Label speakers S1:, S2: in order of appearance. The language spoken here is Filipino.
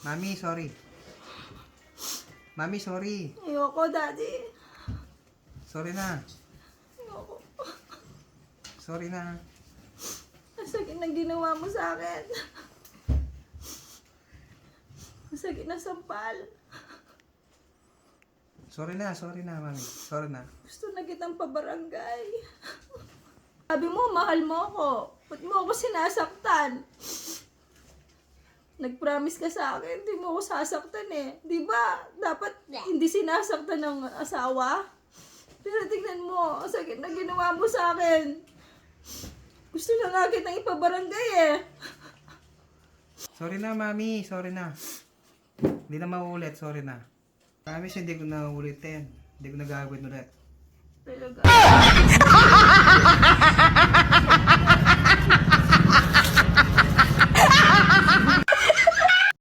S1: Mami, sorry. Mami, sorry.
S2: Ayoko, Daddy.
S1: Sorry na.
S2: Ayoko.
S1: Sorry na.
S2: Ang sakit na ginawa mo sa akin. Ang sakit na sampal.
S1: Sorry na, mami. Sorry na.
S2: Gusto na kitang pabarangay. Sabi mo, mahal mo ako. Ba't mo ako sinasaktan? Nag-promise ka sa akin, hindi mo ako sasaktan eh. Di ba? Dapat hindi sinasaktan ng asawa? Pero tingnan mo, ang sakit na ginawa mo sa akin. Gusto na nga kitang ipabarangay eh.
S1: Sorry na, mami. Sorry na. Hindi na mauulit. Sorry na. Promise, hindi ko na uulitin. Hindi ko na gagawin ulit.
S2: Talaga.